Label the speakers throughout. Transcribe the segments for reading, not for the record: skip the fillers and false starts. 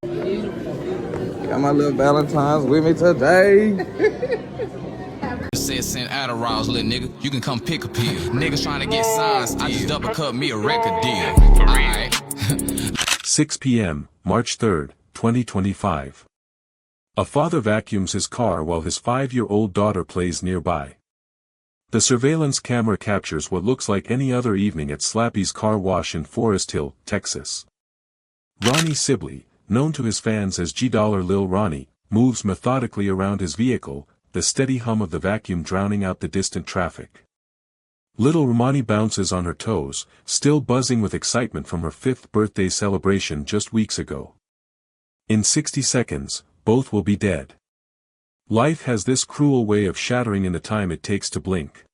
Speaker 1: Got my little Valentine's with me today.
Speaker 2: Said send Adderalls, little nigga. You can come pick a pill. Niggas trying to get signed. I just double cut me a record deal. Alright.
Speaker 3: 6 p.m., March 3rd, 2025. A father vacuums his car while his 5-year-old daughter plays nearby. The surveillance camera captures what looks like any other evening at Slappy's car wash in Forest Hill, Texas. Ronnie Sibley, known to his fans as Lil Ronnie, moves methodically around his vehicle, the steady hum of the vacuum drowning out the distant traffic. Little Romani bounces on her toes, still buzzing with excitement from her 5th birthday celebration just weeks ago. In 60 seconds, both will be dead. Life has this cruel way of shattering in the time it takes to blink.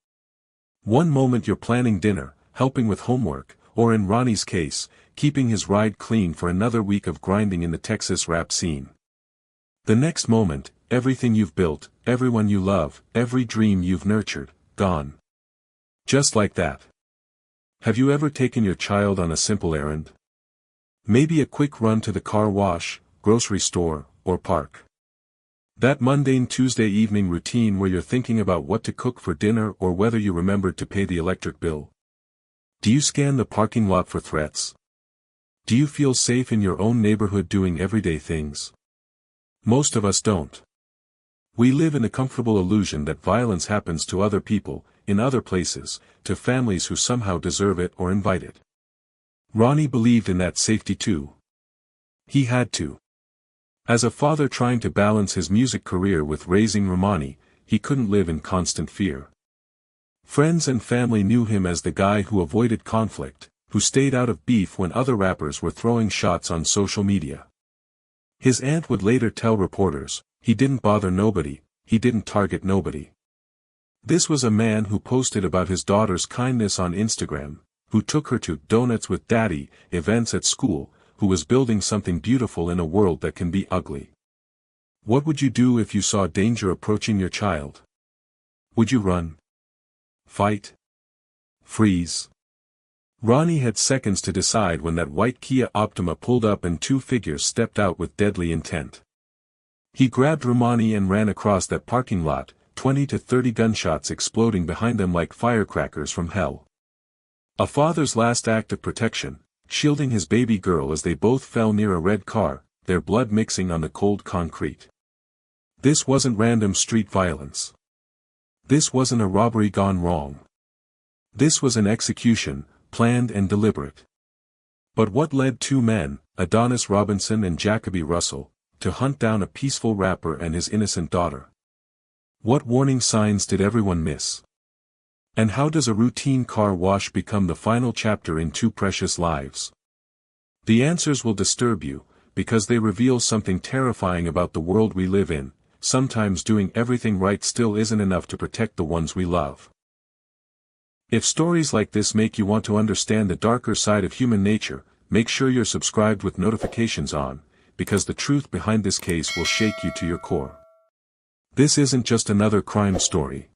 Speaker 3: One moment you're planning dinner, helping with homework, or in Ronnie's case, keeping his ride clean for another week of grinding in the Texas rap scene. The next moment, everything you've built, everyone you love, every dream you've nurtured, gone. Just like that. Have you ever taken your child on a simple errand? Maybe a quick run to the car wash, grocery store, or park. That mundane Tuesday evening routine where you're thinking about what to cook for dinner or whether you remembered to pay the electric bill. Do you scan the parking lot for threats? Do you feel safe in your own neighborhood doing everyday things? Most of us don't. We live in a comfortable illusion that violence happens to other people, in other places, to families who somehow deserve it or invite it. Ronnie believed in that safety too. He had to. As a father trying to balance his music career with raising Romani, he couldn't live in constant fear. Friends and family knew him as the guy who avoided conflict, who stayed out of beef when other rappers were throwing shots on social media. His aunt would later tell reporters, he didn't bother nobody, he didn't target nobody. This was a man who posted about his daughter's kindness on Instagram, who took her to Donuts with Daddy events at school, who was building something beautiful in a world that can be ugly. What would you do if you saw danger approaching your child? Would you run? Fight? Freeze? Ronnie had seconds to decide when that white Kia Optima pulled up and 2 figures stepped out with deadly intent. He grabbed Romani and ran across that parking lot, 20 to 30 gunshots exploding behind them like firecrackers from hell. A father's last act of protection, shielding his baby girl as they both fell near a red car, their blood mixing on the cold concrete. This wasn't random street violence. This wasn't a robbery gone wrong. This was an execution, planned and deliberate. But what led 2 men, Adonis Robinson and Jacoby Russell, to hunt down a peaceful rapper and his innocent daughter? What warning signs did everyone miss? And how does a routine car wash become the final chapter in 2 precious lives? The answers will disturb you, because they reveal something terrifying about the world we live in. Sometimes doing everything right still isn't enough to protect the ones we love. If stories like this make you want to understand the darker side of human nature, make sure you're subscribed with notifications on, because the truth behind this case will shake you to your core. This isn't just another crime story.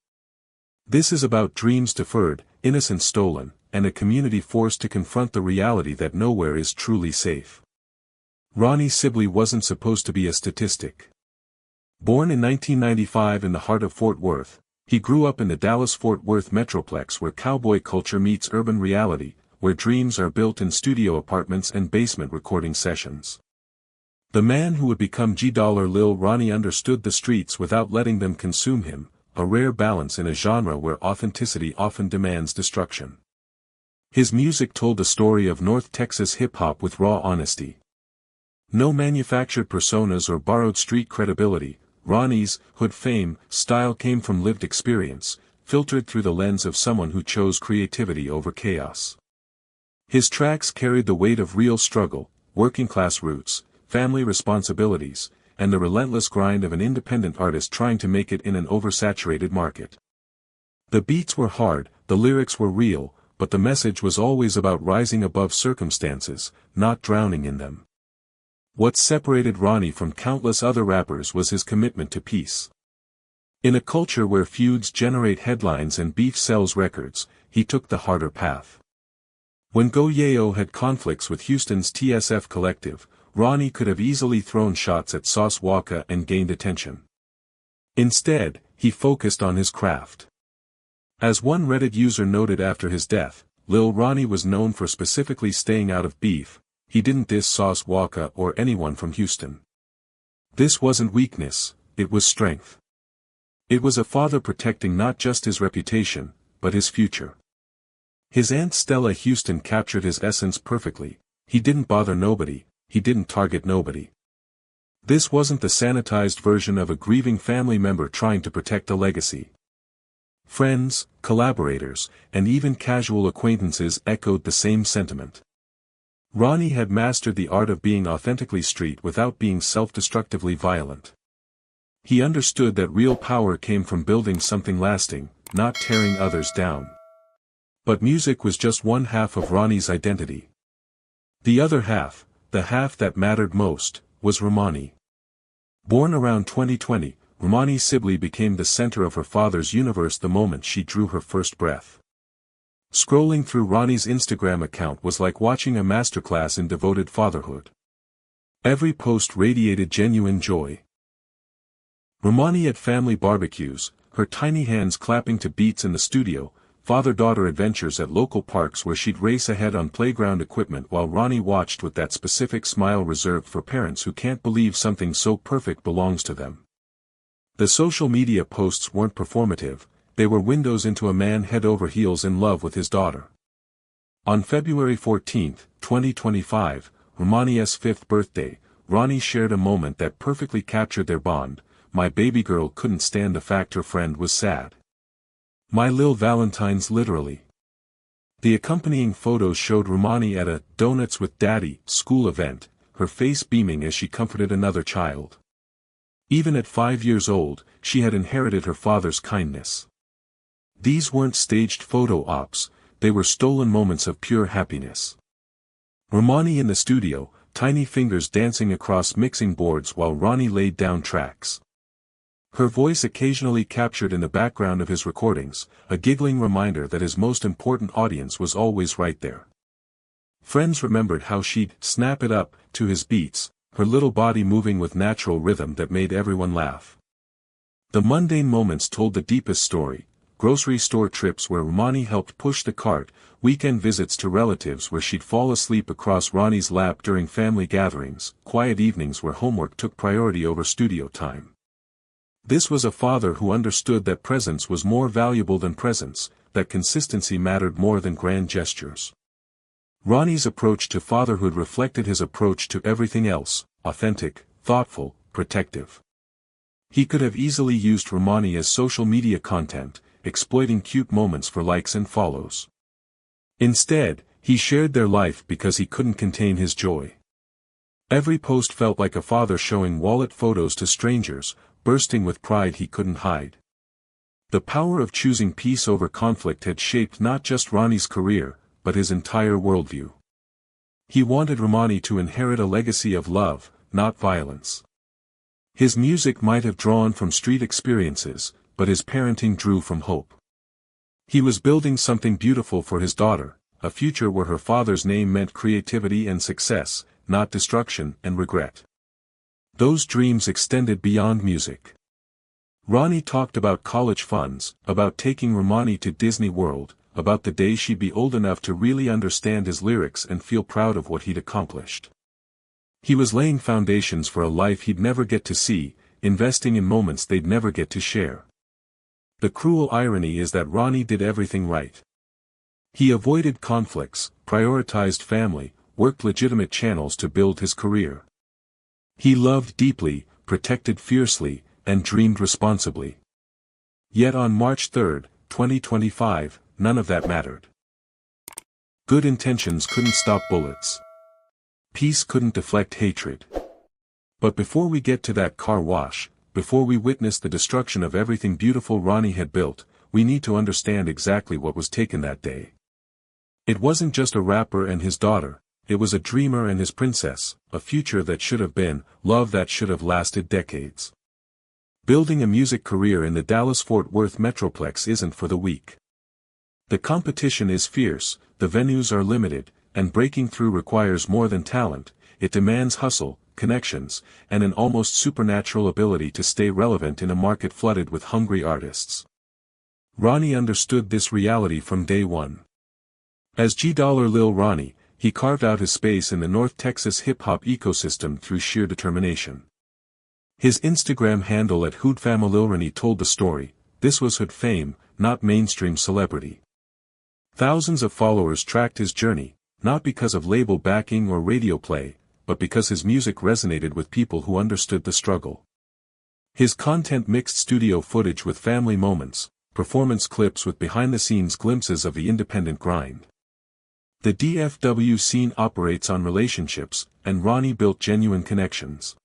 Speaker 3: This is about dreams deferred, innocence stolen, and a community forced to confront the reality that nowhere is truly safe. Ronnie Sibley wasn't supposed to be a statistic. Born in 1995 in the heart of Fort Worth, he grew up in the Dallas-Fort Worth metroplex where cowboy culture meets urban reality, where dreams are built in studio apartments and basement recording sessions. The man who would become Lil Ronnie understood the streets without letting them consume him, a rare balance in a genre where authenticity often demands destruction. His music told the story of North Texas hip-hop with raw honesty. No manufactured personas or borrowed street credibility. Ronnie's hood fame style came from lived experience, filtered through the lens of someone who chose creativity over chaos. His tracks carried the weight of real struggle, working-class roots, family responsibilities, and the relentless grind of an independent artist trying to make it in an oversaturated market. The beats were hard, the lyrics were real, but the message was always about rising above circumstances, not drowning in them. What separated Ronnie from countless other rappers was his commitment to peace. In a culture where feuds generate headlines and beef sells records, he took the harder path. When Go Yayo had conflicts with Houston's TSF Collective, Ronnie could have easily thrown shots at Sauce Walka and gained attention. Instead, he focused on his craft. As one Reddit user noted after his death, Lil Ronnie was known for specifically staying out of beef. He didn't diss Sauce Walka or anyone from Houston. This wasn't weakness, it was strength. It was a father protecting not just his reputation, but his future. His Aunt Stella Houston captured his essence perfectly. He didn't bother nobody, he didn't target nobody. This wasn't the sanitized version of a grieving family member trying to protect a legacy. Friends, collaborators, and even casual acquaintances echoed the same sentiment. Ronnie had mastered the art of being authentically street without being self-destructively violent. He understood that real power came from building something lasting, not tearing others down. But music was just one half of Ronnie's identity. The other half, the half that mattered most, was Romani. Born around 2020, Romani Sibley became the center of her father's universe the moment she drew her first breath. Scrolling through Ronnie's Instagram account was like watching a masterclass in devoted fatherhood. Every post radiated genuine joy. Romani at family barbecues, her tiny hands clapping to beats in the studio, father-daughter adventures at local parks where she'd race ahead on playground equipment while Ronnie watched with that specific smile reserved for parents who can't believe something so perfect belongs to them. The social media posts weren't performative, they were windows into a man head over heels in love with his daughter. On February 14, 2025, Romani's 5th birthday, Ronnie shared a moment that perfectly captured their bond. My baby girl couldn't stand the fact her friend was sad. My lil Valentine's literally. The accompanying photos showed Romani at a Donuts with Daddy school event, her face beaming as she comforted another child. Even at 5 years old, she had inherited her father's kindness. These weren't staged photo ops, they were stolen moments of pure happiness. Romani in the studio, tiny fingers dancing across mixing boards while Ronnie laid down tracks. Her voice occasionally captured in the background of his recordings, a giggling reminder that his most important audience was always right there. Friends remembered how she'd snap it up to his beats, her little body moving with natural rhythm that made everyone laugh. The mundane moments told the deepest story. Grocery store trips where Romani helped push the cart, weekend visits to relatives where she'd fall asleep across Ronnie's lap during family gatherings, quiet evenings where homework took priority over studio time. This was a father who understood that presence was more valuable than presence, that consistency mattered more than grand gestures. Ronnie's approach to fatherhood reflected his approach to everything else, authentic, thoughtful, protective. He could have easily used Romani as social media content, exploiting cute moments for likes and follows. Instead, he shared their life because he couldn't contain his joy. Every post felt like a father showing wallet photos to strangers, bursting with pride he couldn't hide. The power of choosing peace over conflict had shaped not just Ronnie's career, but his entire worldview. He wanted Romani to inherit a legacy of love, not violence. His music might have drawn from street experiences, but his parenting drew from hope. He was building something beautiful for his daughter, a future where her father's name meant creativity and success, not destruction and regret. Those dreams extended beyond music. Ronnie talked about college funds, about taking Romani to Disney World, about the day she'd be old enough to really understand his lyrics and feel proud of what he'd accomplished. He was laying foundations for a life he'd never get to see, investing in moments they'd never get to share. The cruel irony is that Ronnie did everything right. He avoided conflicts, prioritized family, worked legitimate channels to build his career. He loved deeply, protected fiercely, and dreamed responsibly. Yet on March 3, 2025, none of that mattered. Good intentions couldn't stop bullets. Peace couldn't deflect hatred. But before we get to that car wash, before we witness the destruction of everything beautiful Ronnie had built, we need to understand exactly what was taken that day. It wasn't just a rapper and his daughter, it was a dreamer and his princess, a future that should have been, love that should have lasted decades. Building a music career in the Dallas-Fort Worth Metroplex isn't for the weak. The competition is fierce, the venues are limited, and breaking through requires more than talent, it demands hustle, connections, and an almost supernatural ability to stay relevant in a market flooded with hungry artists. Ronnie understood this reality from day one. As Lil Ronnie, he carved out his space in the North Texas hip-hop ecosystem through sheer determination. His Instagram handle at @HoodFamililRonnie told the story. This was hood fame, not mainstream celebrity. Thousands of followers tracked his journey, not because of label backing or radio play, but because his music resonated with people who understood the struggle. His content mixed studio footage with family moments, performance clips with behind-the-scenes glimpses of the independent grind. The DFW scene operates on relationships, and Ronnie built genuine connections.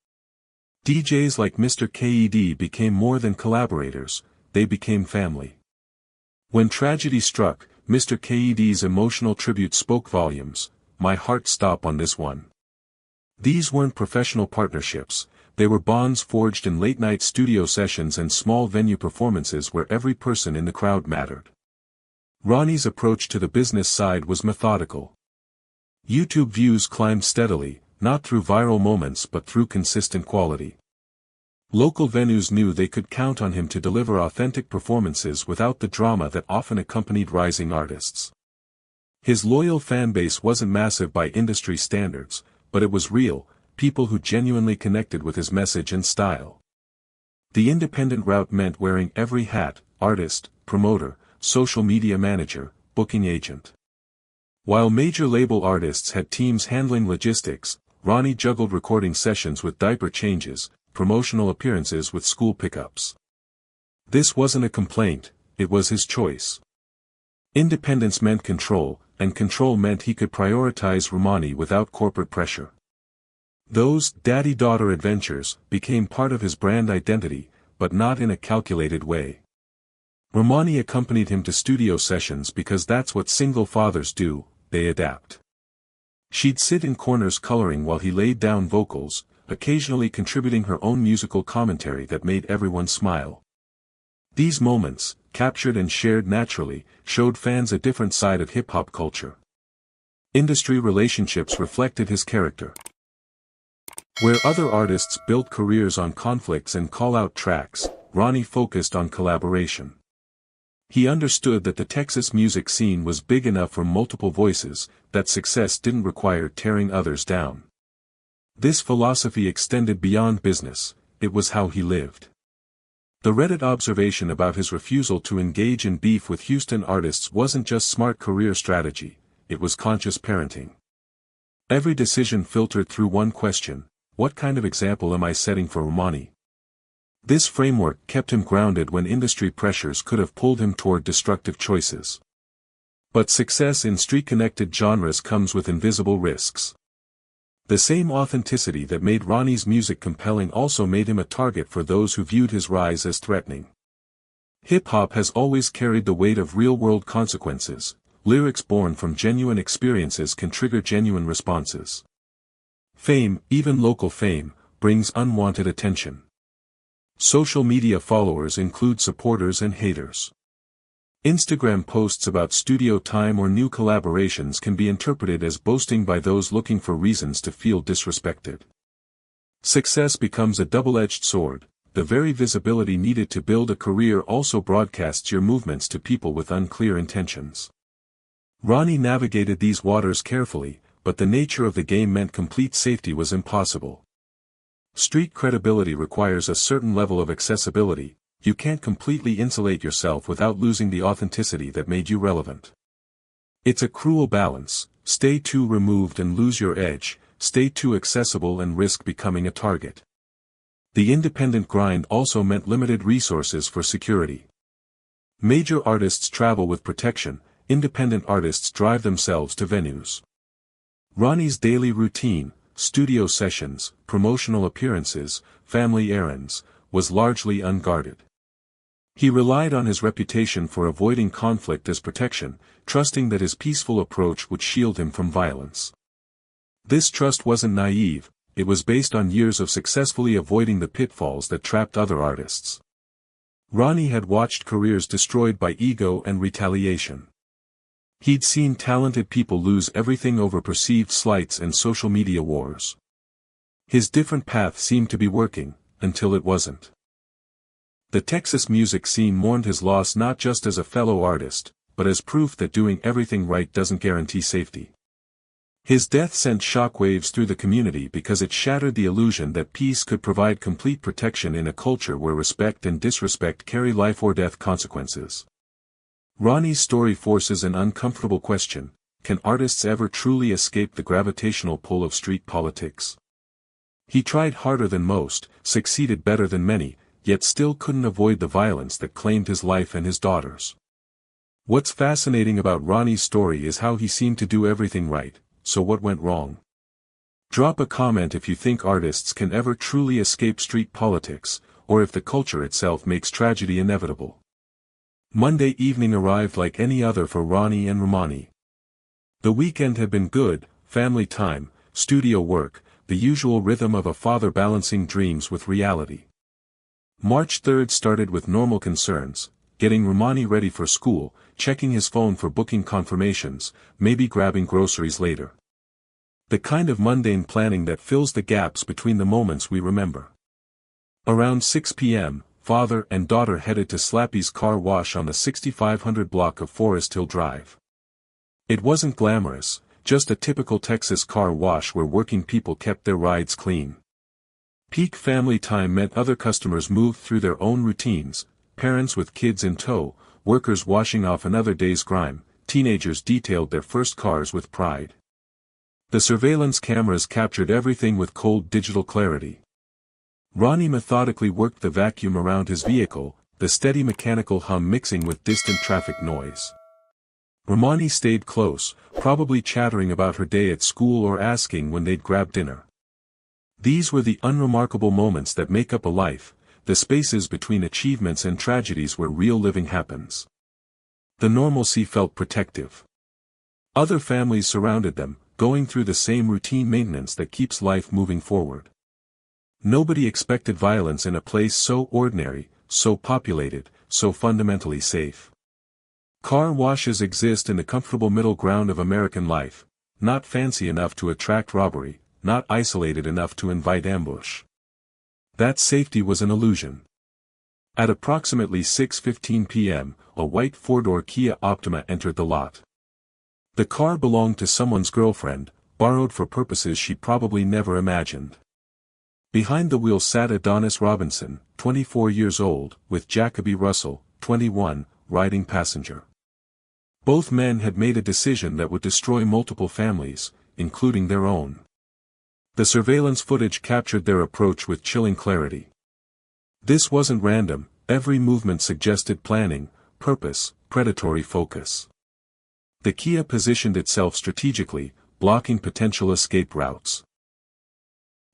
Speaker 3: DJs like Mr. KED became more than collaborators, they became family. When tragedy struck, Mr. KED's emotional tribute spoke volumes. My heart stopped on this one. These weren't professional partnerships, they were bonds forged in late-night studio sessions and small venue performances where every person in the crowd mattered. Ronnie's approach to the business side was methodical. YouTube views climbed steadily, not through viral moments but through consistent quality. Local venues knew they could count on him to deliver authentic performances without the drama that often accompanied rising artists. His loyal fanbase wasn't massive by industry standards, but it was real, people who genuinely connected with his message and style. The independent route meant wearing every hat: artist, promoter, social media manager, booking agent. While major label artists had teams handling logistics, Ronnie juggled recording sessions with diaper changes, promotional appearances with school pickups. This wasn't a complaint, it was his choice. Independence meant control, and control meant he could prioritize Ronnie without corporate pressure. Those daddy-daughter adventures became part of his brand identity, but not in a calculated way. Ronnie accompanied him to studio sessions because that's what single fathers do, they adapt. She'd sit in corners coloring while he laid down vocals, occasionally contributing her own musical commentary that made everyone smile. These moments, captured and shared naturally, showed fans a different side of hip-hop culture. Industry relationships reflected his character. Where other artists built careers on conflicts and call-out tracks, Ronnie focused on collaboration. He understood that the Texas music scene was big enough for multiple voices, that success didn't require tearing others down. This philosophy extended beyond business, it was how he lived. The Reddit observation about his refusal to engage in beef with Houston artists wasn't just smart career strategy, it was conscious parenting. Every decision filtered through one question: what kind of example am I setting for Ronnie? This framework kept him grounded when industry pressures could have pulled him toward destructive choices. But success in street-connected genres comes with invisible risks. The same authenticity that made Ronnie's music compelling also made him a target for those who viewed his rise as threatening. Hip-hop has always carried the weight of real-world consequences. Lyrics born from genuine experiences can trigger genuine responses. Fame, even local fame, brings unwanted attention. Social media followers include supporters and haters. Instagram posts about studio time or new collaborations can be interpreted as boasting by those looking for reasons to feel disrespected. Success becomes a double-edged sword. The very visibility needed to build a career also broadcasts your movements to people with unclear intentions. Ronnie navigated these waters carefully, but the nature of the game meant complete safety was impossible. Street credibility requires a certain level of accessibility. You can't completely insulate yourself without losing the authenticity that made you relevant. It's a cruel balance: stay too removed and lose your edge, stay too accessible and risk becoming a target. The independent grind also meant limited resources for security. Major artists travel with protection, independent artists drive themselves to venues. Ronnie's daily routine, studio sessions, promotional appearances, family errands, was largely unguarded. He relied on his reputation for avoiding conflict as protection, trusting that his peaceful approach would shield him from violence. This trust wasn't naive, it was based on years of successfully avoiding the pitfalls that trapped other artists. Ronnie had watched careers destroyed by ego and retaliation. He'd seen talented people lose everything over perceived slights and social media wars. His different path seemed to be working, until it wasn't. The Texas music scene mourned his loss not just as a fellow artist, but as proof that doing everything right doesn't guarantee safety. His death sent shockwaves through the community because it shattered the illusion that peace could provide complete protection in a culture where respect and disrespect carry life or death consequences. Ronnie's story forces an uncomfortable question: can artists ever truly escape the gravitational pull of street politics? He tried harder than most, succeeded better than many, yet still couldn't avoid the violence that claimed his life and his daughter's. What's fascinating about Ronnie's story is how he seemed to do everything right. So what went wrong? Drop a comment if you think artists can ever truly escape street politics, or if the culture itself makes tragedy inevitable. Monday evening arrived like any other for Ronnie and Romani. The weekend had been good: family time, studio work, the usual rhythm of a father balancing dreams with reality. March 3rd started with normal concerns: getting Romani ready for school, checking his phone for booking confirmations, maybe grabbing groceries later. The kind of mundane planning that fills the gaps between the moments we remember. Around 6 p.m., father and daughter headed to Slappy's car wash on the 6500 block of Forest Hill Drive. It wasn't glamorous, just a typical Texas car wash where working people kept their rides clean. Peak family time meant other customers moved through their own routines: parents with kids in tow, workers washing off another day's grime, teenagers detailed their first cars with pride. The surveillance cameras captured everything with cold digital clarity. Ronnie methodically worked the vacuum around his vehicle, the steady mechanical hum mixing with distant traffic noise. Romani stayed close, probably chattering about her day at school or asking when they'd grab dinner. These were the unremarkable moments that make up a life, the spaces between achievements and tragedies where real living happens. The normalcy felt protective. Other families surrounded them, going through the same routine maintenance that keeps life moving forward. Nobody expected violence in a place so ordinary, so populated, so fundamentally safe. Car washes exist in the comfortable middle ground of American life, not fancy enough to attract robbery, not isolated enough to invite ambush. That safety was an illusion. At approximately 6:15 p.m., a white four-door Kia Optima entered the lot. The car belonged to someone's girlfriend, borrowed for purposes she probably never imagined. Behind the wheel sat Adonis Robinson, 24 years old, with Jacoby Russell, 21, riding passenger. Both men had made a decision that would destroy multiple families, including their own. The surveillance footage captured their approach with chilling clarity. This wasn't random, every movement suggested planning, purpose, predatory focus. The Kia positioned itself strategically, blocking potential escape routes.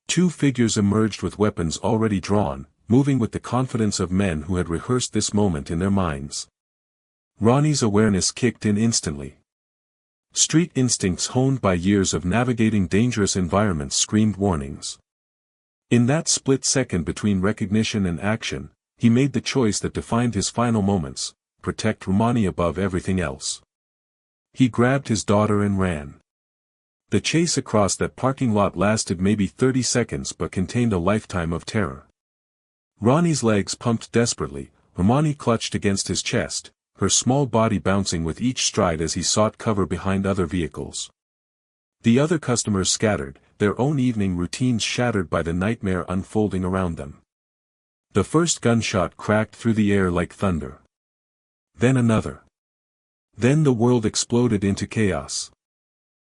Speaker 3: Two figures emerged with weapons already drawn, moving with the confidence of men who had rehearsed this moment in their minds. Ronnie's awareness kicked in instantly. Street instincts honed by years of navigating dangerous environments screamed warnings. In that split second between recognition and action, he made the choice that defined his final moments: protect Romani above everything else. He grabbed his daughter and ran. The chase across that parking lot lasted maybe 30 seconds but contained a lifetime of terror. Ronnie's legs pumped desperately, Romani clutched against his chest, her small body bouncing with each stride as he sought cover behind other vehicles. The other customers scattered, their own evening routines shattered by the nightmare unfolding around them. The first gunshot cracked through the air like thunder. Then another. Then the world exploded into chaos.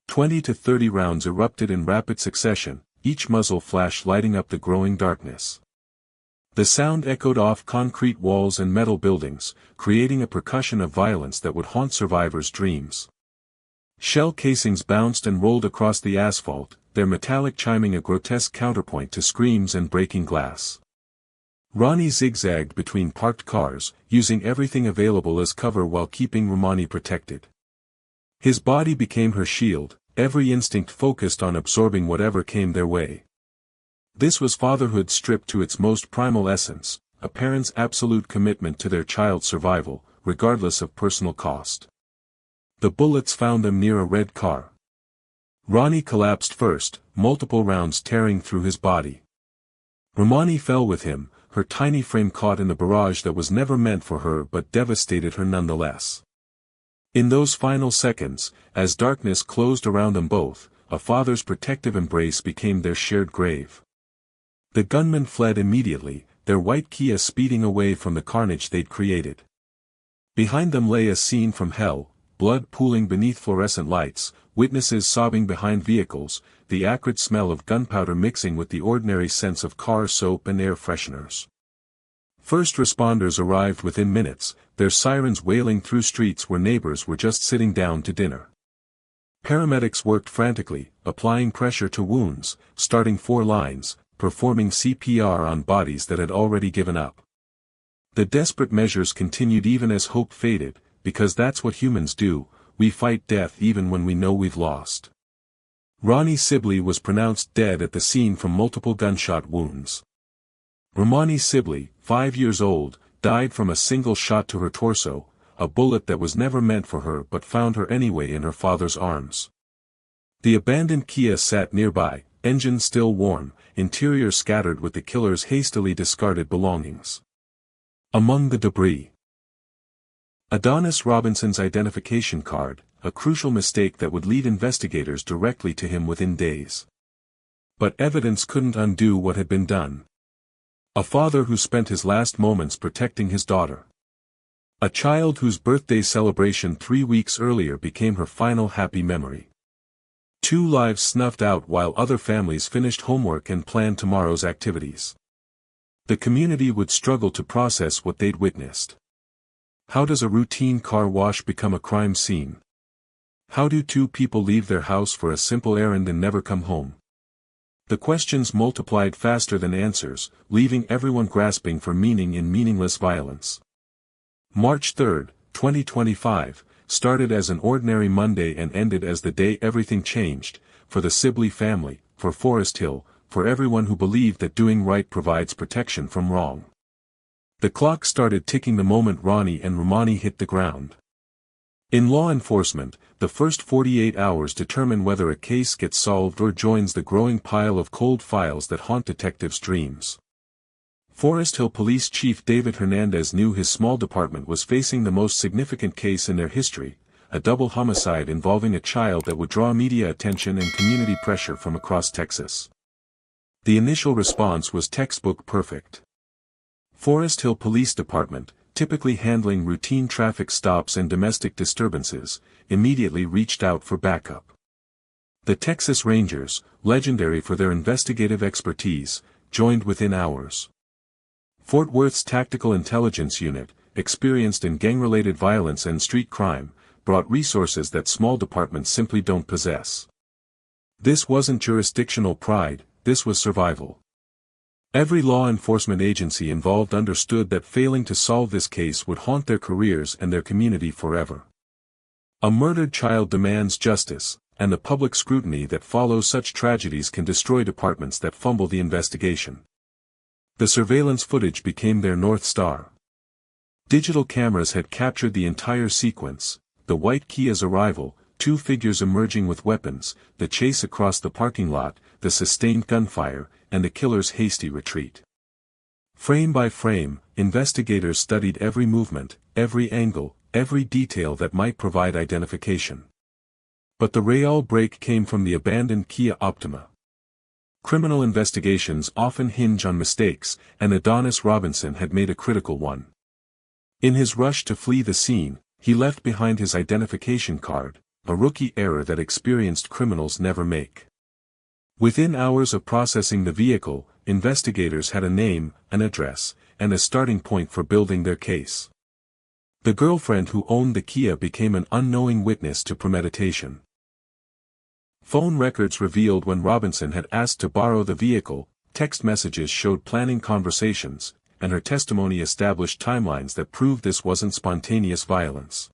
Speaker 3: 20 to 30 rounds erupted in rapid succession, each muzzle flash lighting up the growing darkness. The sound echoed off concrete walls and metal buildings, creating a percussion of violence that would haunt survivors' dreams. Shell casings bounced and rolled across the asphalt, their metallic chiming a grotesque counterpoint to screams and breaking glass. Ronnie zigzagged between parked cars, using everything available as cover while keeping Romani protected. His body became her shield, every instinct focused on absorbing whatever came their way. This was fatherhood stripped to its most primal essence, a parent's absolute commitment to their child's survival, regardless of personal cost. The bullets found them near a red car. Ronnie collapsed first, multiple rounds tearing through his body. Romani fell with him, her tiny frame caught in the barrage that was never meant for her but devastated her nonetheless. In those final seconds, as darkness closed around them both, a father's protective embrace became their shared grave. The gunmen fled immediately, their white Kia speeding away from the carnage they'd created. Behind them lay a scene from hell, blood pooling beneath fluorescent lights, witnesses sobbing behind vehicles, the acrid smell of gunpowder mixing with the ordinary scents of car soap and air fresheners. First responders arrived within minutes, their sirens wailing through streets where neighbors were just sitting down to dinner. Paramedics worked frantically, applying pressure to wounds, starting 4 lines, performing CPR on bodies that had already given up. The desperate measures continued even as hope faded, because that's what humans do, we fight death even when we know we've lost. Ronnie Sibley was pronounced dead at the scene from multiple gunshot wounds. Romani Sibley, 5 years old, died from a single shot to her torso, a bullet that was never meant for her but found her anyway in her father's arms. The abandoned Kia sat nearby, engine still warm, interior scattered with the killer's hastily discarded belongings. Among the debris, Adonis Robinson's identification card, a crucial mistake that would lead investigators directly to him within days. But evidence couldn't undo what had been done. A father who spent his last moments protecting his daughter. A child whose birthday celebration 3 weeks earlier became her final happy memory. 2 lives snuffed out while other families finished homework and planned tomorrow's activities. The community would struggle to process what they'd witnessed. How does a routine car wash become a crime scene? How do 2 people leave their house for a simple errand and never come home? The questions multiplied faster than answers, leaving everyone grasping for meaning in meaningless violence. March 3, 2025, started as an ordinary Monday and ended as the day everything changed, for the Sibley family, for Forest Hill, for everyone who believed that doing right provides protection from wrong. The clock started ticking the moment Ronnie and Romani hit the ground. In law enforcement, the first 48 hours determine whether a case gets solved or joins the growing pile of cold files that haunt detectives' dreams. Forest Hill Police Chief David Hernandez knew his small department was facing the most significant case in their history, a double homicide involving a child that would draw media attention and community pressure from across Texas. The initial response was textbook perfect. Forest Hill Police Department, typically handling routine traffic stops and domestic disturbances, immediately reached out for backup. The Texas Rangers, legendary for their investigative expertise, joined within hours. Fort Worth's Tactical Intelligence Unit, experienced in gang-related violence and street crime, brought resources that small departments simply don't possess. This wasn't jurisdictional pride, this was survival. Every law enforcement agency involved understood that failing to solve this case would haunt their careers and their community forever. A murdered child demands justice, and the public scrutiny that follows such tragedies can destroy departments that fumble the investigation. The surveillance footage became their North Star. Digital cameras had captured the entire sequence, the white Kia's arrival, 2 figures emerging with weapons, the chase across the parking lot, the sustained gunfire, and the killer's hasty retreat. Frame by frame, investigators studied every movement, every angle, every detail that might provide identification. But the real break came from the abandoned Kia Optima. Criminal investigations often hinge on mistakes, and Adonis Robinson had made a critical one. In his rush to flee the scene, he left behind his identification card, a rookie error that experienced criminals never make. Within hours of processing the vehicle, investigators had a name, an address, and a starting point for building their case. The girlfriend who owned the Kia became an unknowing witness to premeditation. Phone records revealed when Robinson had asked to borrow the vehicle, text messages showed planning conversations, and her testimony established timelines that proved this wasn't spontaneous violence.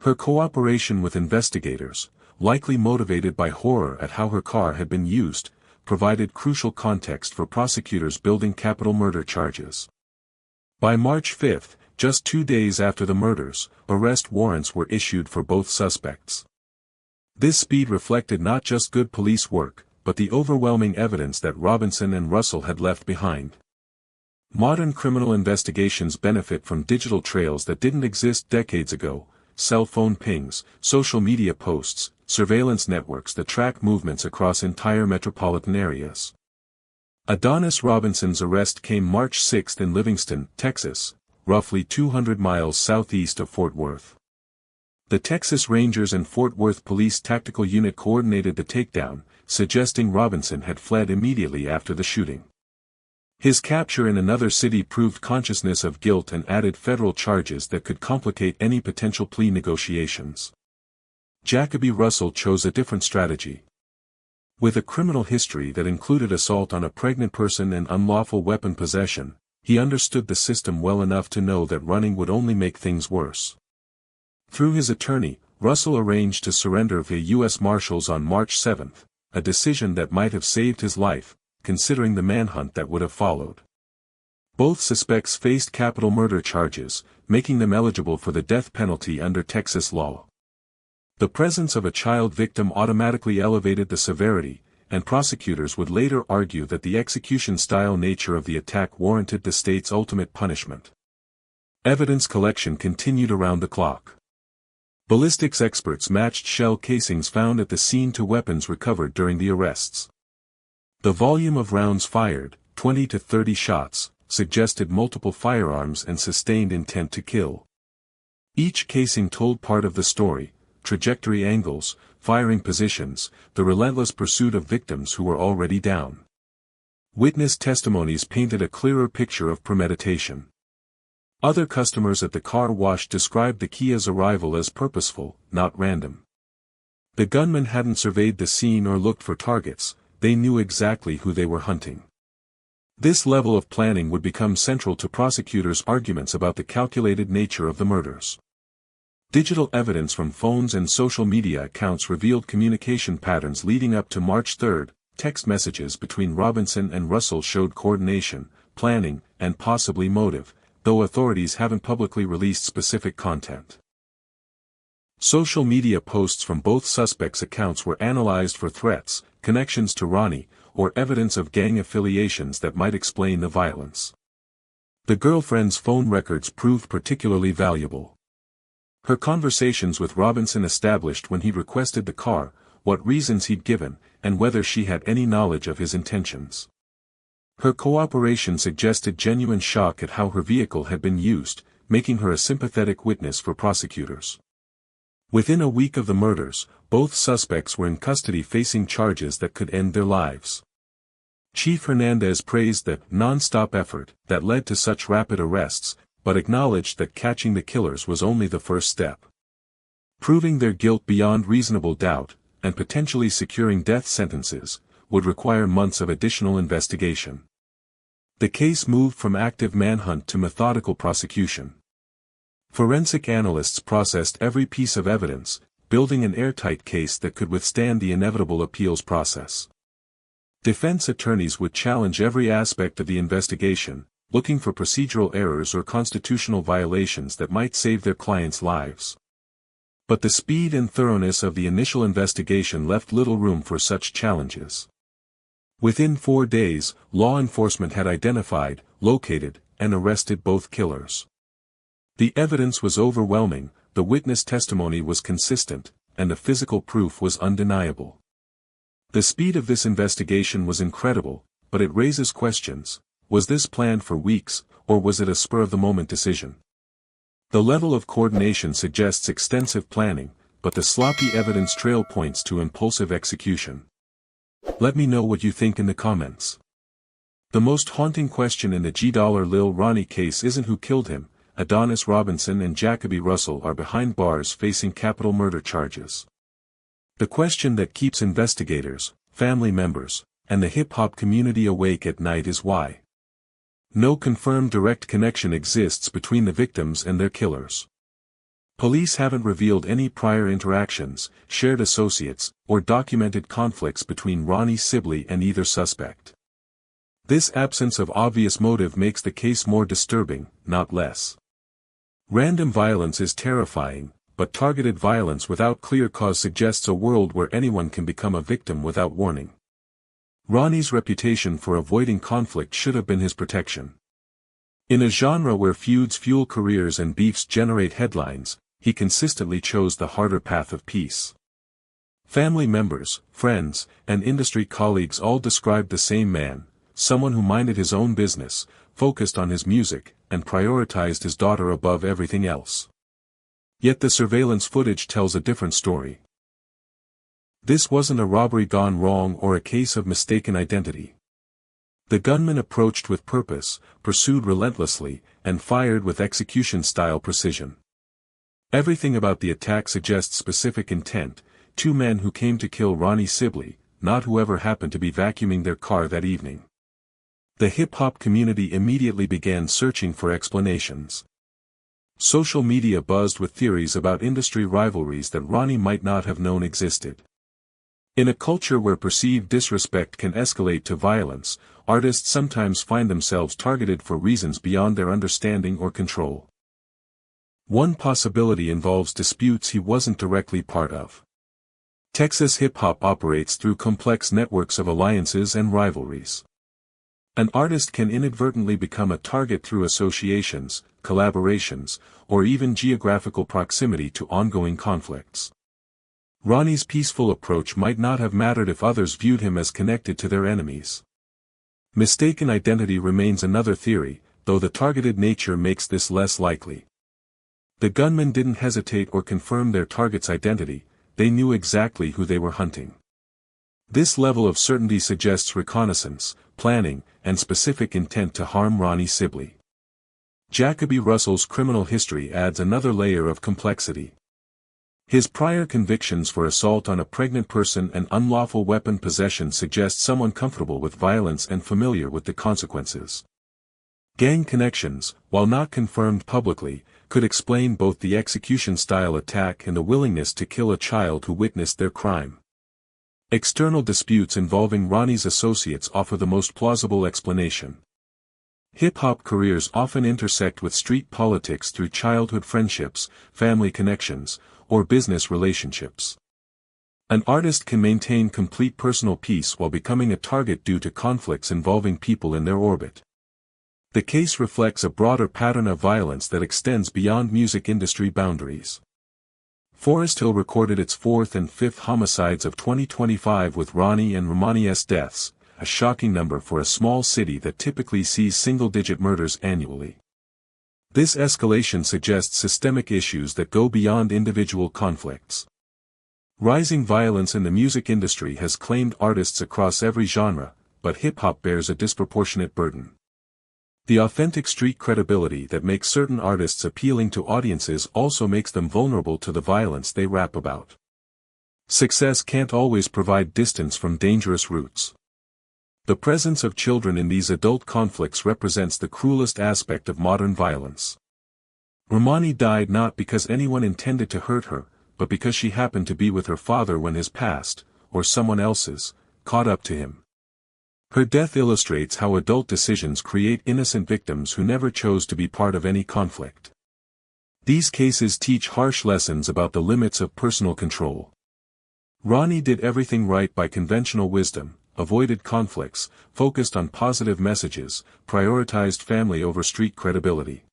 Speaker 3: Her cooperation with investigators, likely motivated by horror at how her car had been used, provided crucial context for prosecutors building capital murder charges. By March 5, just 2 days after the murders, arrest warrants were issued for both suspects. This speed reflected not just good police work, but the overwhelming evidence that Robinson and Russell had left behind. Modern criminal investigations benefit from digital trails that didn't exist decades ago: cell phone pings, social media posts, surveillance networks that track movements across entire metropolitan areas. Adonis Robinson's arrest came March 6 in Livingston, Texas, roughly 200 miles southeast of Fort Worth. The Texas Rangers and Fort Worth Police Tactical Unit coordinated the takedown, suggesting Robinson had fled immediately after the shooting. His capture in another city proved consciousness of guilt and added federal charges that could complicate any potential plea negotiations. Jacoby Russell chose a different strategy. With a criminal history that included assault on a pregnant person and unlawful weapon possession, he understood the system well enough to know that running would only make things worse. Through his attorney, Russell arranged to surrender via U.S. Marshals on March 7, a decision that might have saved his life, considering the manhunt that would have followed. Both suspects faced capital murder charges, making them eligible for the death penalty under Texas law. The presence of a child victim automatically elevated the severity, and prosecutors would later argue that the execution-style nature of the attack warranted the state's ultimate punishment. Evidence collection continued around the clock. Ballistics experts matched shell casings found at the scene to weapons recovered during the arrests. The volume of rounds fired, 20 to 30 shots, suggested multiple firearms and sustained intent to kill. Each casing told part of the story: trajectory angles, firing positions, the relentless pursuit of victims who were already down. Witness testimonies painted a clearer picture of premeditation. Other customers at the car wash described the Kia's arrival as purposeful, not random. The gunman hadn't surveyed the scene or looked for targets, they knew exactly who they were hunting. This level of planning would become central to prosecutors' arguments about the calculated nature of the murders. Digital evidence from phones and social media accounts revealed communication patterns leading up to March 3. Text messages between Robinson and Russell showed coordination, planning, and possibly motive, though authorities haven't publicly released specific content. Social media posts from both suspects' accounts were analyzed for threats, connections to Ronnie, or evidence of gang affiliations that might explain the violence. The girlfriend's phone records proved particularly valuable. Her conversations with Robinson established when he requested the car, what reasons he'd given, and whether she had any knowledge of his intentions. Her cooperation suggested genuine shock at how her vehicle had been used, making her a sympathetic witness for prosecutors. Within a week of the murders, both suspects were in custody facing charges that could end their lives. Chief Hernandez praised the non-stop effort that led to such rapid arrests, but acknowledged that catching the killers was only the first step. Proving their guilt beyond reasonable doubt, and potentially securing death sentences, would require months of additional investigation. The case moved from active manhunt to methodical prosecution. Forensic analysts processed every piece of evidence, building an airtight case that could withstand the inevitable appeals process. Defense attorneys would challenge every aspect of the investigation, looking for procedural errors or constitutional violations that might save their clients' lives. But the speed and thoroughness of the initial investigation left little room for such challenges. Within 4 days, law enforcement had identified, located, and arrested both killers. The evidence was overwhelming, the witness testimony was consistent, and the physical proof was undeniable. The speed of this investigation was incredible, but it raises questions. Was this planned for weeks, or was it a spur-of-the-moment decision? The level of coordination suggests extensive planning, but the sloppy evidence trail points to impulsive execution. Let me know what you think in the comments. The most haunting question in the Lil Ronnie case isn't who killed him. Adonis Robinson and Jacoby Russell are behind bars facing capital murder charges. The question that keeps investigators, family members, and the hip-hop community awake at night is why. No confirmed direct connection exists between the victims and their killers. Police haven't revealed any prior interactions, shared associates, or documented conflicts between Ronnie Sibley and either suspect. This absence of obvious motive makes the case more disturbing, not less. Random violence is terrifying, but targeted violence without clear cause suggests a world where anyone can become a victim without warning. Ronnie's reputation for avoiding conflict should have been his protection. In a genre where feuds fuel careers and beefs generate headlines, he consistently chose the harder path of peace. Family members, friends, and industry colleagues all described the same man, someone who minded his own business, focused on his music, and prioritized his daughter above everything else. Yet the surveillance footage tells a different story. This wasn't a robbery gone wrong or a case of mistaken identity. The gunman approached with purpose, pursued relentlessly, and fired with execution-style precision. Everything about the attack suggests specific intent: two men who came to kill Ronnie Sibley, not whoever happened to be vacuuming their car that evening. The hip-hop community immediately began searching for explanations. Social media buzzed with theories about industry rivalries that Ronnie might not have known existed. In a culture where perceived disrespect can escalate to violence, artists sometimes find themselves targeted for reasons beyond their understanding or control. One possibility involves disputes he wasn't directly part of. Texas hip-hop operates through complex networks of alliances and rivalries. An artist can inadvertently become a target through associations, collaborations, or even geographical proximity to ongoing conflicts. Ronnie's peaceful approach might not have mattered if others viewed him as connected to their enemies. Mistaken identity remains another theory, though the targeted nature makes this less likely. The gunmen didn't hesitate or confirm their target's identity; they knew exactly who they were hunting. This level of certainty suggests reconnaissance, planning, and specific intent to harm Ronnie Sibley. Jacoby Russell's criminal history adds another layer of complexity. His prior convictions for assault on a pregnant person and unlawful weapon possession suggest someone comfortable with violence and familiar with the consequences. Gang connections, while not confirmed publicly, could explain both the execution-style attack and the willingness to kill a child who witnessed their crime. External disputes involving Ronnie's associates offer the most plausible explanation. Hip-hop careers often intersect with street politics through childhood friendships, family connections, or business relationships. An artist can maintain complete personal peace while becoming a target due to conflicts involving people in their orbit. The case reflects a broader pattern of violence that extends beyond music industry boundaries. Forest Hill recorded its fourth and fifth homicides of 2025 with Ronnie and Romani's deaths, a shocking number for a small city that typically sees single-digit murders annually. This escalation suggests systemic issues that go beyond individual conflicts. Rising violence in the music industry has claimed artists across every genre, but hip-hop bears a disproportionate burden. The authentic street credibility that makes certain artists appealing to audiences also makes them vulnerable to the violence they rap about. Success can't always provide distance from dangerous roots. The presence of children in these adult conflicts represents the cruelest aspect of modern violence. Romani died not because anyone intended to hurt her, but because she happened to be with her father when his past, or someone else's, caught up to him. Her death illustrates how adult decisions create innocent victims who never chose to be part of any conflict. These cases teach harsh lessons about the limits of personal control. Ronnie did everything right by conventional wisdom, avoided conflicts, focused on positive messages, prioritized family over street credibility.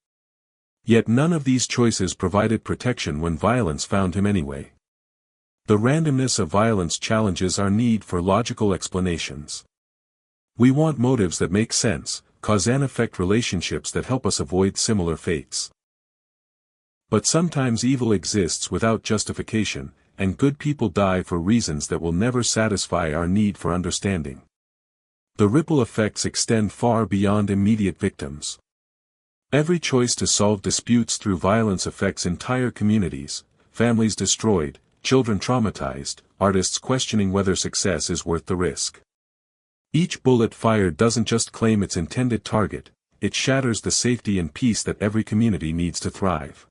Speaker 3: Yet none of these choices provided protection when violence found him anyway. The randomness of violence challenges our need for logical explanations. We want motives that make sense, cause and affect relationships that help us avoid similar fates. But sometimes evil exists without justification, and good people die for reasons that will never satisfy our need for understanding. The ripple effects extend far beyond immediate victims. Every choice to solve disputes through violence affects entire communities, families destroyed, children traumatized, artists questioning whether success is worth the risk. Each bullet fired doesn't just claim its intended target, it shatters the safety and peace that every community needs to thrive.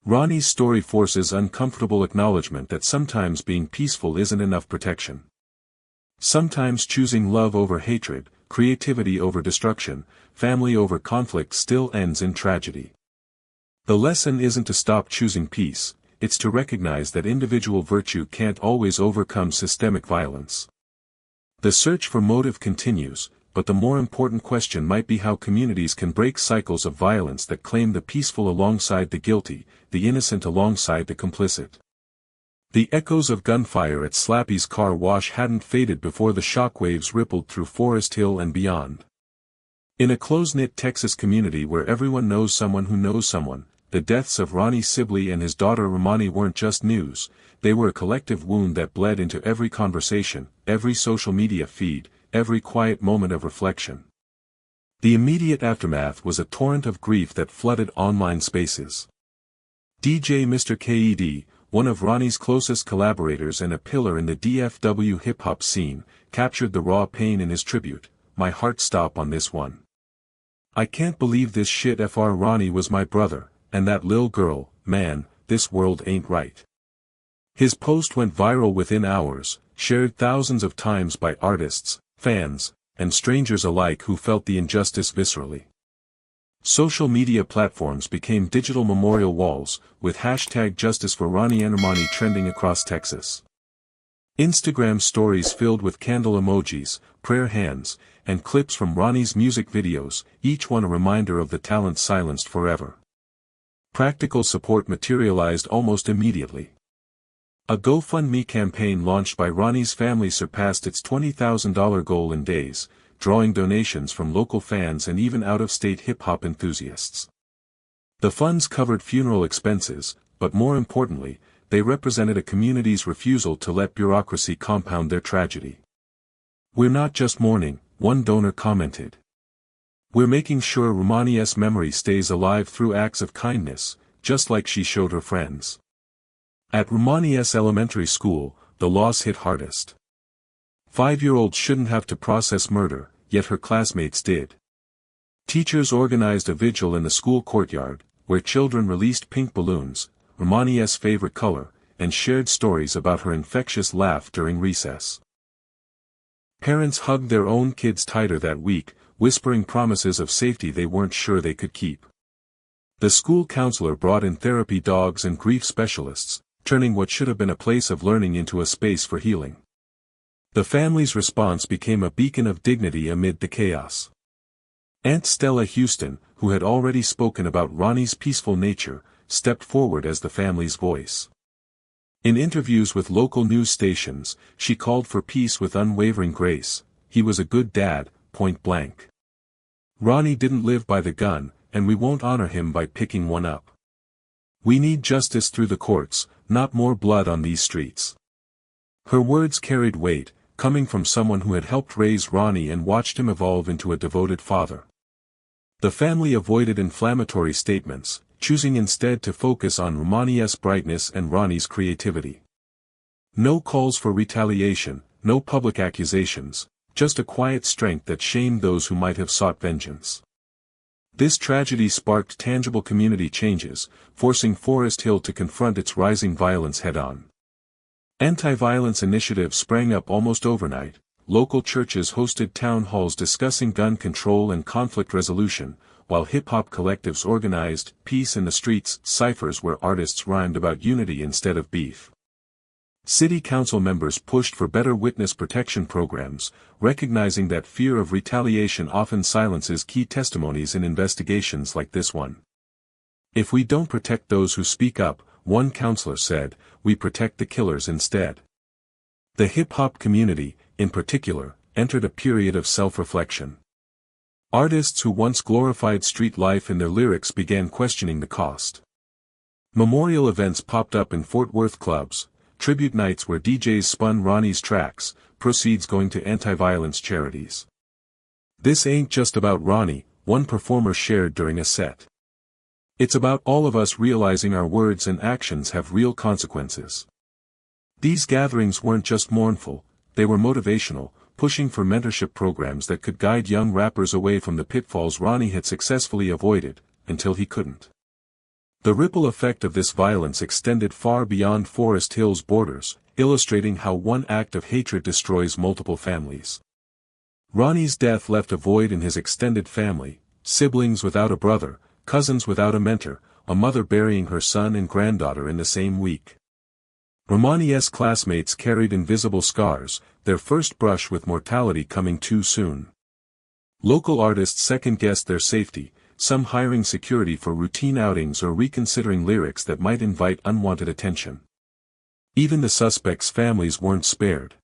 Speaker 3: Ronnie's story forces uncomfortable acknowledgement that sometimes being peaceful isn't enough protection. Sometimes choosing love over hatred, creativity over destruction, family over conflict still ends in tragedy. The lesson isn't to stop choosing peace, it's to recognize that individual virtue can't always overcome systemic violence. The search for motive continues, but the more important question might be how communities can break cycles of violence that claim the peaceful alongside the guilty, the innocent alongside the complicit. The echoes of gunfire at Slappy's car wash hadn't faded before the shockwaves rippled through Forest Hill and beyond. In a close-knit Texas community where everyone knows someone who knows someone, the deaths of Ronnie Sibley and his daughter Romani weren't just news, they were a collective wound that bled into every conversation, every social media feed, every quiet moment of reflection. The immediate aftermath was a torrent of grief that flooded online spaces. DJ Mr. KED, one of Ronnie's closest collaborators and a pillar in the DFW hip-hop scene, captured the raw pain in his tribute, "My heart stop on this one. I can't believe this shit fr Ronnie was my brother, and that lil girl, man, this world ain't right." His post went viral within hours, shared thousands of times by artists, fans, and strangers alike who felt the injustice viscerally. Social media platforms became digital memorial walls, with hashtag Justice for Ronnie and Romani trending across Texas. Instagram stories filled with candle emojis, prayer hands, and clips from Ronnie's music videos, each one a reminder of the talent silenced forever. Practical support materialized almost immediately. A GoFundMe campaign launched by Ronnie's family surpassed its $20,000 goal in days, drawing donations from local fans and even out-of-state hip-hop enthusiasts. The funds covered funeral expenses, but more importantly, they represented a community's refusal to let bureaucracy compound their tragedy. "We're not just mourning," one donor commented. "We're making sure Romani's memory stays alive through acts of kindness, just like she showed her friends." At Romani's elementary school, the loss hit hardest. 5-year-old shouldn't have to process murder, yet her classmates did. Teachers organized a vigil in the school courtyard, where children released pink balloons, Romani's favorite color, and shared stories about her infectious laugh during recess. Parents hugged their own kids tighter that week, whispering promises of safety they weren't sure they could keep. The school counselor brought in therapy dogs and grief specialists, turning what should have been a place of learning into a space for healing. The family's response became a beacon of dignity amid the chaos. Aunt Stella Houston, who had already spoken about Ronnie's peaceful nature, stepped forward as the family's voice. In interviews with local news stations, she called for peace with unwavering grace. "He was a good dad, point blank. Ronnie didn't live by the gun, and we won't honor him by picking one up. We need justice through the courts, not more blood on these streets." Her words carried weight, coming from someone who had helped raise Ronnie and watched him evolve into a devoted father. The family avoided inflammatory statements, choosing instead to focus on Romani's brightness and Ronnie's creativity. No calls for retaliation, no public accusations, just a quiet strength that shamed those who might have sought vengeance. This tragedy sparked tangible community changes, forcing Forest Hill to confront its rising violence head-on. Anti-violence initiatives sprang up almost overnight. Local churches hosted town halls discussing gun control and conflict resolution, while hip-hop collectives organized "Peace in the Streets" ciphers where artists rhymed about unity instead of beef. City council members pushed for better witness protection programs, recognizing that fear of retaliation often silences key testimonies in investigations like this one. "If we don't protect those who speak up," one counselor said, "we protect the killers instead." The hip-hop community, in particular, entered a period of self-reflection. Artists who once glorified street life in their lyrics began questioning the cost. Memorial events popped up in Fort Worth clubs, tribute nights where DJs spun Ronnie's tracks, proceeds going to anti-violence charities. "This ain't just about Ronnie," one performer shared during a set. "It's about all of us realizing our words and actions have real consequences." These gatherings weren't just mournful, they were motivational, pushing for mentorship programs that could guide young rappers away from the pitfalls Ronnie had successfully avoided, until he couldn't. The ripple effect of this violence extended far beyond Forest Hill's borders, illustrating how one act of hatred destroys multiple families. Ronnie's death left a void in his extended family, siblings without a brother, cousins without a mentor, a mother burying her son and granddaughter in the same week. Romani's classmates carried invisible scars, their first brush with mortality coming too soon. Local artists second-guessed their safety, some hiring security for routine outings or reconsidering lyrics that might invite unwanted attention. Even the suspects' families weren't spared.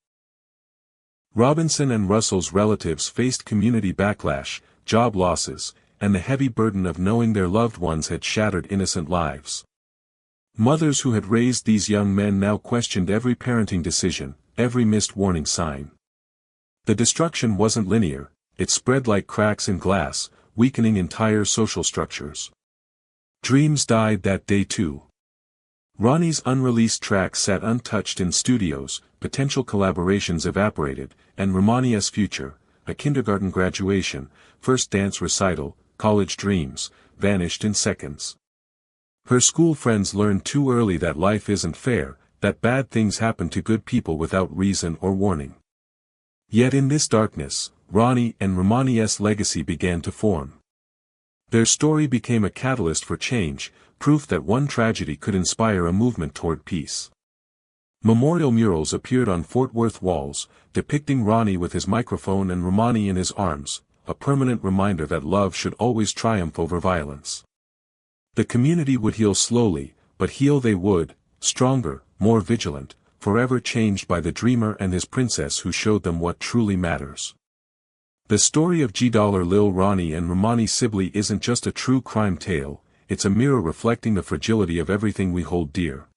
Speaker 3: Robinson and Russell's relatives faced community backlash, job losses, and the heavy burden of knowing their loved ones had shattered innocent lives. Mothers who had raised these young men now questioned every parenting decision, every missed warning sign. The destruction wasn't linear, it spread like cracks in glass, weakening entire social structures. Dreams died that day too. Ronnie's unreleased tracks sat untouched in studios, potential collaborations evaporated, and Romani's future, a kindergarten graduation, first dance recital, college dreams, vanished in seconds. Her school friends learned too early that life isn't fair, that bad things happen to good people without reason or warning. Yet in this darkness, Ronnie and Romani's legacy began to form. Their story became a catalyst for change, proof that one tragedy could inspire a movement toward peace. Memorial murals appeared on Fort Worth walls, depicting Ronnie with his microphone and Romani in his arms, a permanent reminder that love should always triumph over violence. The community would heal slowly, but heal they would, stronger, more vigilant, forever changed by the dreamer and his princess who showed them what truly matters. The story of Lil Ronnie and Romani Sibley isn't just a true crime tale, it's a mirror reflecting the fragility of everything we hold dear.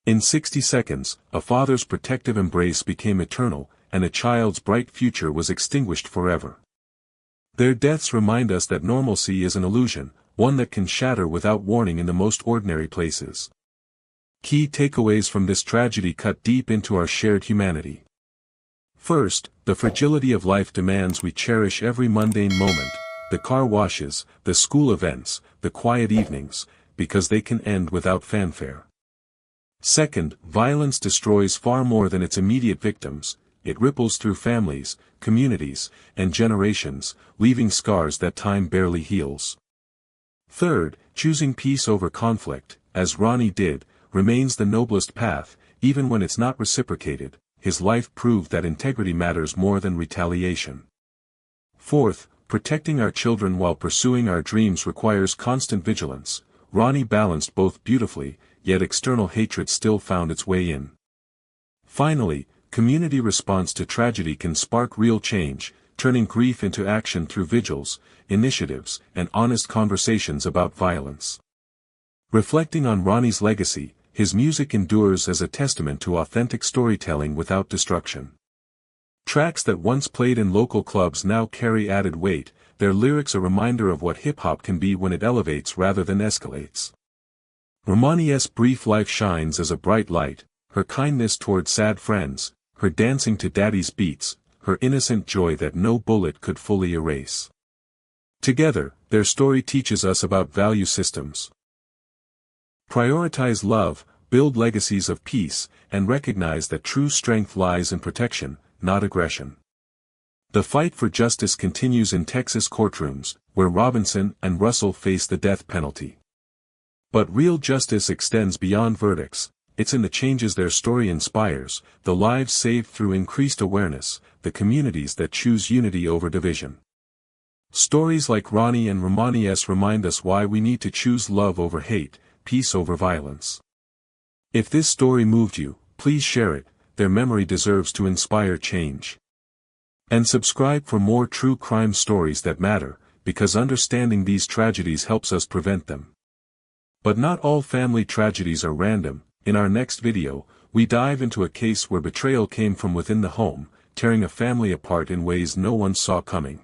Speaker 3: In 60 seconds, a father's protective embrace became eternal, and a child's bright future was extinguished forever. Their deaths remind us that normalcy is an illusion, one that can shatter without warning in the most ordinary places. Key takeaways from this tragedy cut deep into our shared humanity. First, the fragility of life demands we cherish every mundane moment, the car washes, the school events, the quiet evenings, because they can end without fanfare. Second, violence destroys far more than its immediate victims, it ripples through families, communities, and generations, leaving scars that time barely heals. Third, choosing peace over conflict, as Ronnie did, remains the noblest path, even when it's not reciprocated. His life proved that integrity matters more than retaliation. Fourth, protecting our children while pursuing our dreams requires constant vigilance. Ronnie balanced both beautifully, yet external hatred still found its way in. Finally, community response to tragedy can spark real change, turning grief into action through vigils, initiatives, and honest conversations about violence. Reflecting on Ronnie's legacy, his music endures as a testament to authentic storytelling without destruction. Tracks that once played in local clubs now carry added weight, their lyrics a reminder of what hip-hop can be when it elevates rather than escalates. Romani's brief life shines as a bright light, her kindness toward sad friends, her dancing to daddy's beats, her innocent joy that no bullet could fully erase. Together, their story teaches us about value systems. Prioritize love, build legacies of peace, and recognize that true strength lies in protection, not aggression. The fight for justice continues in Texas courtrooms, where Robinson and Russell face the death penalty. But real justice extends beyond verdicts, it's in the changes their story inspires, the lives saved through increased awareness, the communities that choose unity over division. Stories like Ronnie and Romani's remind us why we need to choose love over hate, peace over violence. If this story moved you, please share it, their memory deserves to inspire change. And subscribe for more true crime stories that matter, because understanding these tragedies helps us prevent them. But not all family tragedies are random. In our next video, we dive into a case where betrayal came from within the home, tearing a family apart in ways no one saw coming.